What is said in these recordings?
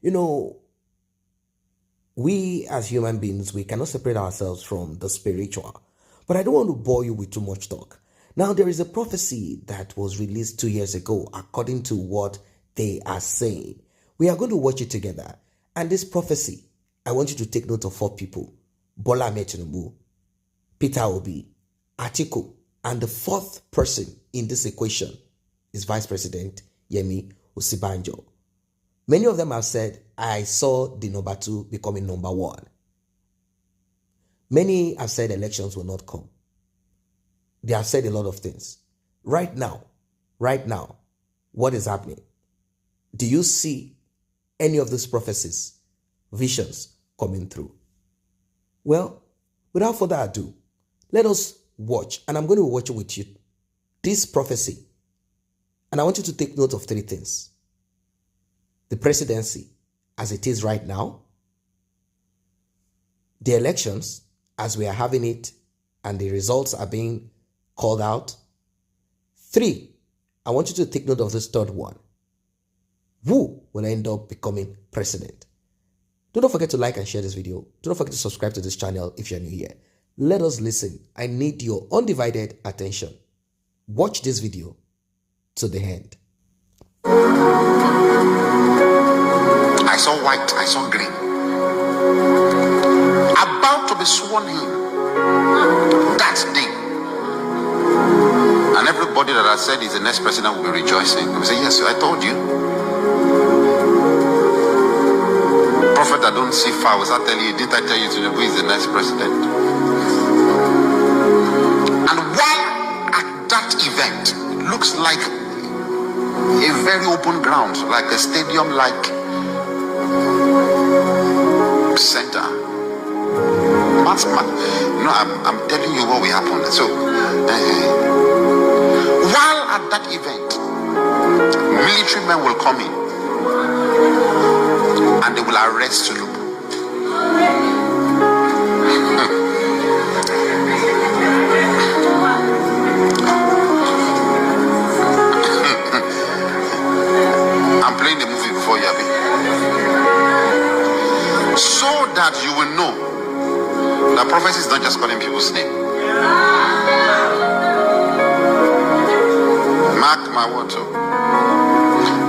You know, we as human beings, we cannot separate ourselves from the spiritual. But I don't want to bore you with too much talk. Now, there is a prophecy that was released 2 years ago, according to what they are saying. We are going to watch it together. And this prophecy, I want you to take note of 4 people. Bola Ahmed Tinubu, Peter Obi, Atiku, and the 4th person in this equation is Vice President Yemi Osibanjo. Many of them have said, I saw the number 2 becoming number 1. Many have said elections will not come. They have said a lot of things. Right now, what is happening? Do you see any of these prophecies, visions coming through? Well, without further ado, let us watch, and I'm going to watch it with you, this prophecy. And I want you to take note of 3 things. The presidency as it is right now, the elections as we are having it, and the results are being called out. 3, I want you to take note of this 3rd one. Who will end up becoming president? Do not forget to like and share this video. Do not forget to subscribe to this channel if you're new here. Let us listen. I need your undivided attention. Watch this video to the end. I saw white, I saw green. About to be sworn in that day. And everybody that I said is the next president will be rejoicing. They will say, yes, I told you. Prophet, I don't see far. Was I tell you? Didn't I tell you today who is the next president? And while at that event, it looks like a very open ground, like a stadium-like center. I'm telling you what will happen. So, while at that event, military men will come in and they will arrest Tinubu. I'm playing the movie before you, Abi. So that you will know that prophecy is not just calling people's name. Mark my word.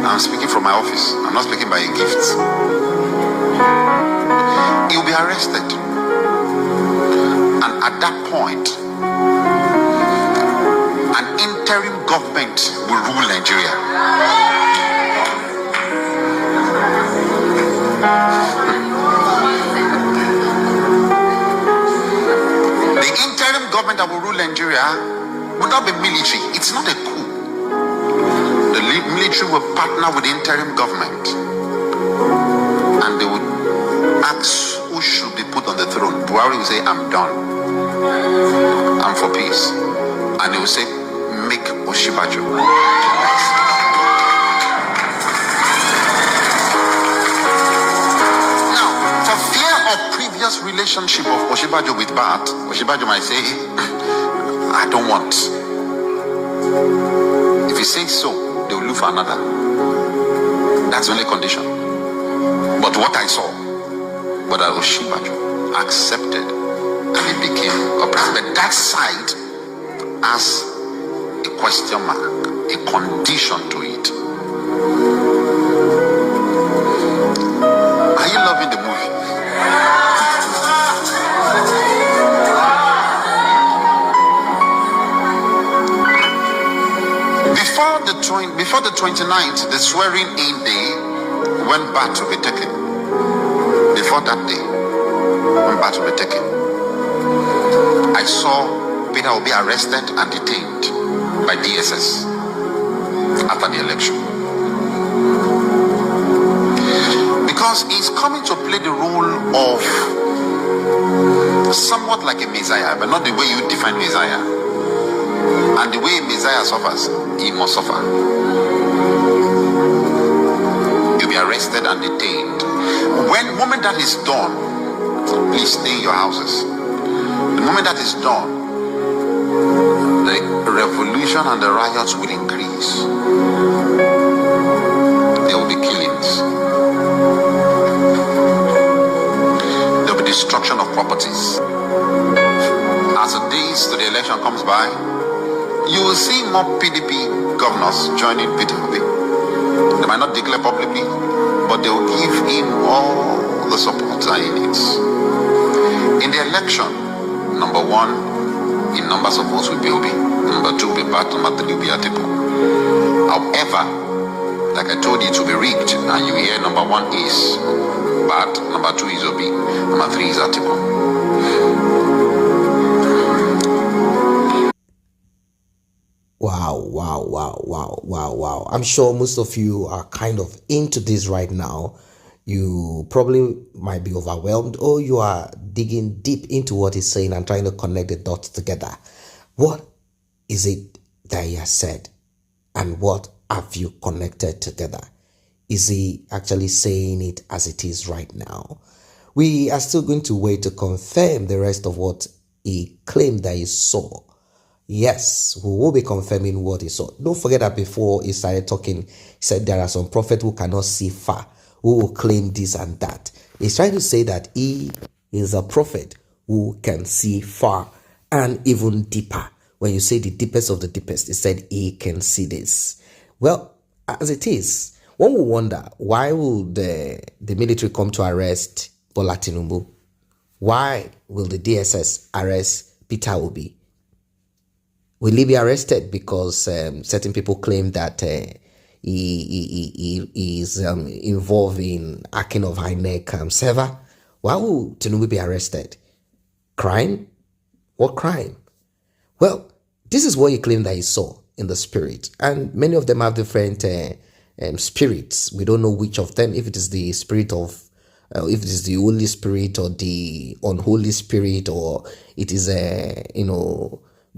I'm speaking from my office. I'm not speaking by a gift. He'll be arrested. And at that point, an interim government will rule Nigeria. The interim government that will rule Nigeria will not be military. It's not a coup. The military will partner with the interim government and they would ask who should be put on the throne. Buhari will say, I'm done. I'm for peace. And they will say, make Osibanjo. Now, for fear of previous relationship of Osibanjo with Bat, Osibanjo might say, I don't want. If he says so, they will look for another. That's the only condition. But what I saw, but Osibanjo accepted and he became a president. That side has a question mark, a condition to it. Are you loving the movie? Before the 29th, the swearing in day, when Bat will be taken. Before that day, when Bat will be taken, I saw Peter will be arrested and detained by DSS after the election. Because he's coming to play the role of somewhat like a Messiah, but not the way you define Messiah. And the way Messiah suffers, he must suffer. You'll be arrested and detained. When the moment that is done, please stay in your houses. The moment that is done, the revolution and the riots will increase. There will be killings. by, you will see more PDP governors joining Peter Obi. They might not declare publicly, but they will give him all the support that he needs. In the election, number one, in numbers of votes will be Obi. Number two will be Bat. Number three will be Atiku. However, like I told you, it will be rigged, and you hear number one is Bat, number two is Obi, number three is Atiku. Wow. I'm sure most of you are kind of into this right now. You probably might be overwhelmed, or you are digging deep into what he's saying and trying to connect the dots together. What is it that he has said, and what have you connected together? Is he actually saying it as it is right now? We are still going to wait to confirm the rest of what he claimed that he saw. Yes, we will be confirming what he saw. Don't forget that before he started talking, he said there are some prophets who cannot see far, who will claim this and that. He's trying to say that he is a prophet who can see far and even deeper. When you say the deepest of the deepest, he said he can see this. Well, as it is, one will wonder, why will the military come to arrest Bola Tinubu? Why will the DSS arrest Peter Obi? Will he be arrested because certain people claim that he is involved in hacking of INEC server? Why will Tinubu be arrested? Crime? What crime? Well, this is what he claimed that he saw in the spirit. And many of them have different spirits. We don't know which of them, if it is the spirit of, if it is the Holy Spirit or the unholy spirit, or it is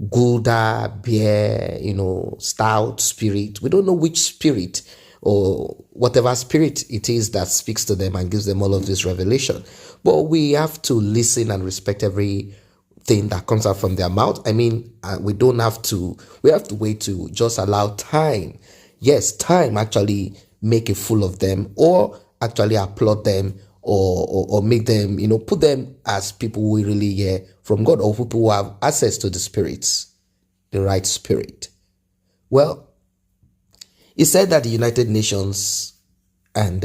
Gulda, beer, stout spirit. We don't know which spirit or whatever spirit it is that speaks to them and gives them all of this revelation. But we have to listen and respect everything that comes out from their mouth. I mean, we have to wait to just allow time. Yes, time actually make a fool of them, or actually applaud them, or make them, put them as people who really hear from God, or people who have access to the spirits, the right spirit. Well, he said that the United Nations and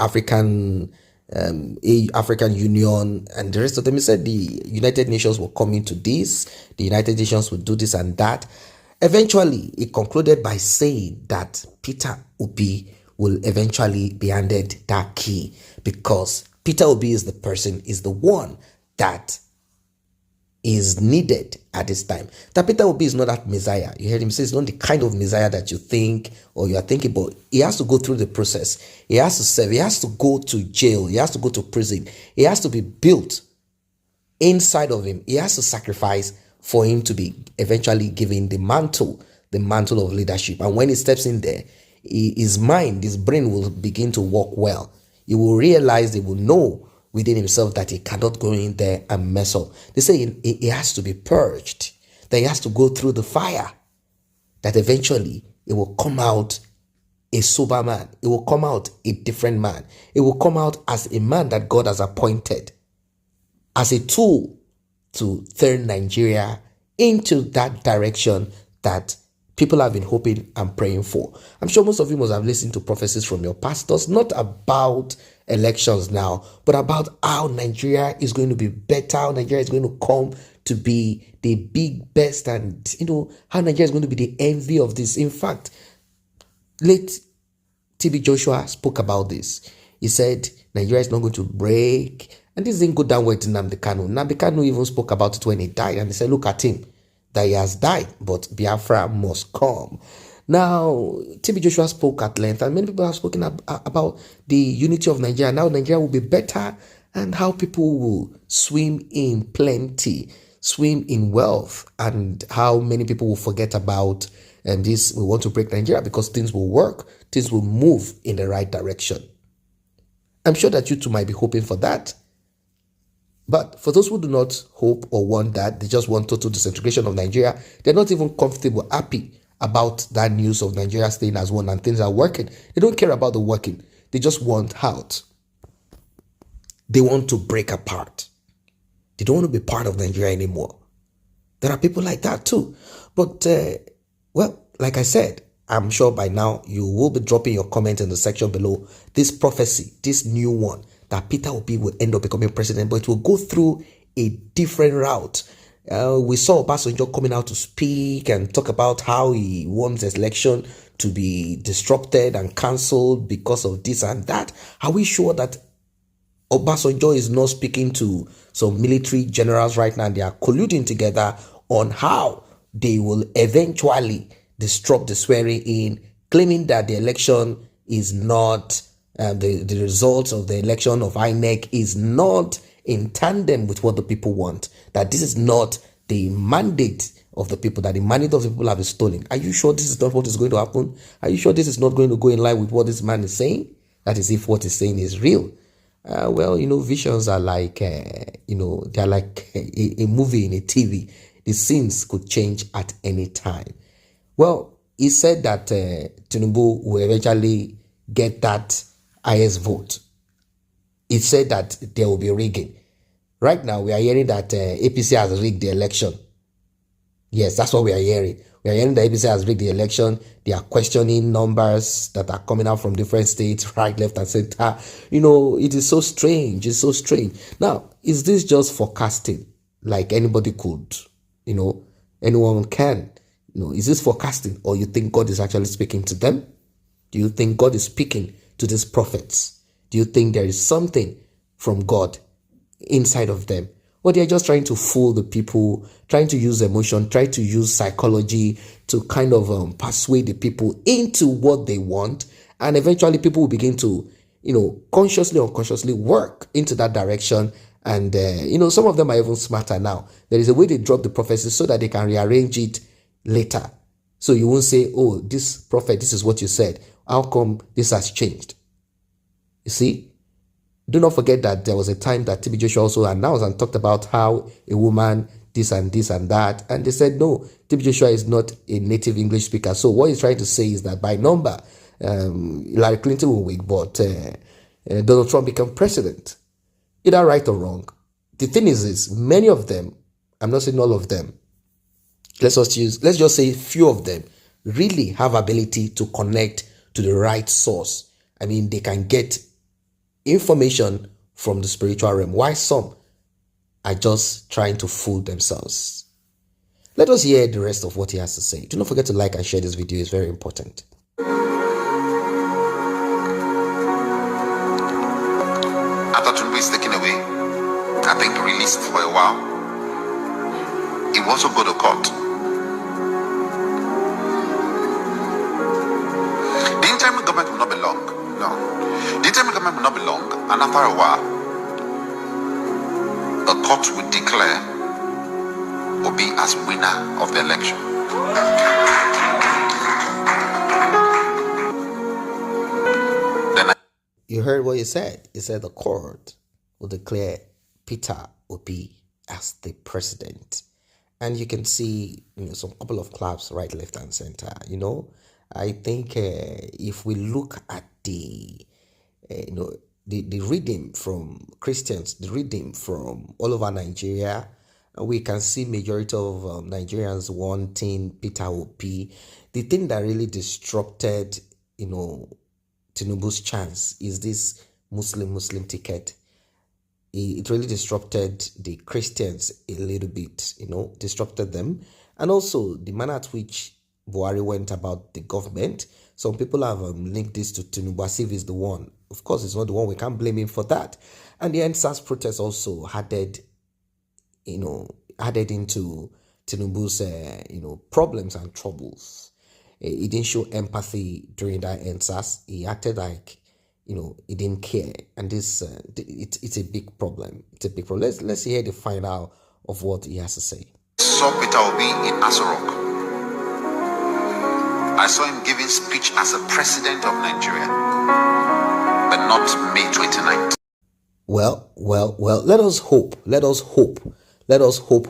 African Union and the rest of them, he said the United Nations will come into this, the United Nations will do this and that. Eventually, he concluded by saying that Peter Obi will eventually be handed that key, because Peter Obi is the one that is needed at this time. That Peter Obi is not that Messiah. You heard him say it's not the kind of Messiah that you think or you are thinking, but he has to go through the process. He has to serve. He has to go to jail. He has to go to prison. He has to be built inside of him. He has to sacrifice for him to be eventually given the mantle of leadership. And when he steps in there, his mind, his brain will begin to work well. He will realize, he will know within himself that he cannot go in there and mess up. They say he has to be purged, that he has to go through the fire, that eventually it will come out a sober man. It will come out a different man. It will come out as a man that God has appointed as a tool to turn Nigeria into that direction that people have been hoping and praying for. I'm sure most of you must have listened to prophecies from your pastors, not about elections now, but about how Nigeria is going to be better, how Nigeria is going to come to be the big best, and how Nigeria is going to be the envy of this. In fact, late TB Joshua spoke about this. He said Nigeria is not going to break, and this didn't go down well to Nnamdi Kanu. Nnamdi Kanu even spoke about it when he died, and he said, look at him, that he has died, but Biafra must come. Now, TB Joshua spoke at length, and many people have spoken about the unity of Nigeria. Now Nigeria will be better, and how people will swim in plenty, swim in wealth, and how many people will forget about this. We want to break Nigeria because things will work, things will move in the right direction. I'm sure that you too might be hoping for that. But for those who do not hope or want that, they just want total disintegration of Nigeria. They're not even comfortable, happy about that news of Nigeria staying as one and things are working. They don't care about the working. They just want out. They want to break apart. They don't want to be part of Nigeria anymore. There are people like that too. But, well, like I said, I'm sure by now you will be dropping your comment in the section below. This prophecy, this new one, that Peter Obi will end up becoming president, but it will go through a different route. We saw Osibanjo coming out to speak and talk about how he wants his election to be disrupted and cancelled because of this and that. Are we sure that Osibanjo is not speaking to some military generals right now and they are colluding together on how they will eventually disrupt the swearing in, claiming that the election is not, the results of the election of INEC is not in tandem with what the people want, that this is not the mandate of the people, that the mandate of the people have been stolen. Are you sure this is not what is going to happen? Are you sure this is not going to go in line with what this man is saying? That is, if what he's saying is real. Well, visions are like, they're like a movie in a TV. The scenes could change at any time. Well, he said that Tinubu will eventually get that highest vote. He said that there will be rigging. Right now, we are hearing that APC has rigged the election. Yes, that's what we are hearing. We are hearing that APC has rigged the election. They are questioning numbers that are coming out from different states, right, left, and center. It is so strange. It's so strange. Now, is this just forecasting? Like anybody could, anyone can. Is this forecasting, or you think God is actually speaking to them? Do you think God is speaking to these prophets? Do you think there is something from God inside of them? Or they're just trying to fool the people, trying to use emotion, trying to use psychology to kind of persuade the people into what they want. And eventually people will begin to, consciously or unconsciously work into that direction. And, some of them are even smarter now. There is a way they drop the prophecy so that they can rearrange it later. So you won't say, oh, this prophet, this is what you said. How come this has changed? You see? Do not forget that there was a time that TB Joshua also announced and talked about how a woman, this and this and that. And they said, no, TB Joshua is not a native English speaker. So what he's trying to say is that by number, Hillary Clinton will win, but Donald Trump become president. Either right or wrong. The thing is many of them, I'm not saying all of them, let's just say few of them really have ability to connect to the right source. I mean, they can get information from the spiritual realm, while some are just trying to fool themselves. Let us hear the rest of what he has to say. Do not forget to like and share this video. It's very important. After Tinubu is taken away, I think released for a while, he will also go to court. The interim government will not be long. No. The interim government will not be long, and after a while, the court will declare Obi as winner of the election. You heard what he said. He said the court will declare Peter Obi as the president. And you can see, some couple of claps right, left, and center. I think if we look at the reading from Christians, the reading from all over Nigeria, we can see majority of Nigerians wanting Peter Obi. The thing that really disrupted, Tinubu's chance is this Muslim ticket. It really disrupted the Christians a little bit, disrupted them. And also the manner at which Buhari went about the government. Some people have linked this to Tinubu as if he's the one. Of course, it's not the one. We can't blame him for that. And the NSAS protest also added into Tinubu's, problems and troubles. He didn't show empathy during that NSAS. He acted like, he didn't care. And this, it's a big problem. It's a big problem. Let's hear the final of what he has to say. Saw Peter Obi in Aso Rock. I saw him giving speech as a president of Nigeria, but not May 29th. Well, let us hope. Let us hope. Let us hope.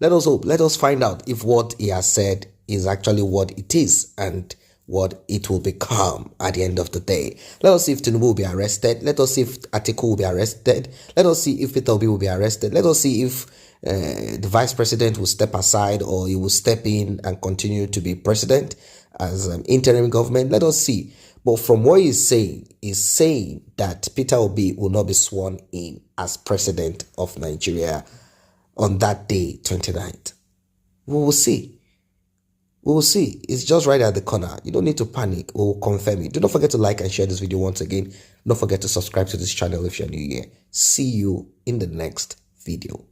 Let us hope. Let us find out if what he has said is actually what it is and what it will become at the end of the day. Let us see if Tinubu will be arrested. Let us see if Atiku will be arrested. Let us see if Peter Obi will be arrested. Let us see if the vice president will step aside or he will step in and continue to be president as an interim government. Let us see. But from what he's saying that Peter Obi will not be sworn in as president of Nigeria on that day, 29th. We will see. We will see. It's just right at the corner. You don't need to panic. We will confirm it. Do not forget to like and share this video once again. Don't forget to subscribe to this channel if you're new here. See you in the next video.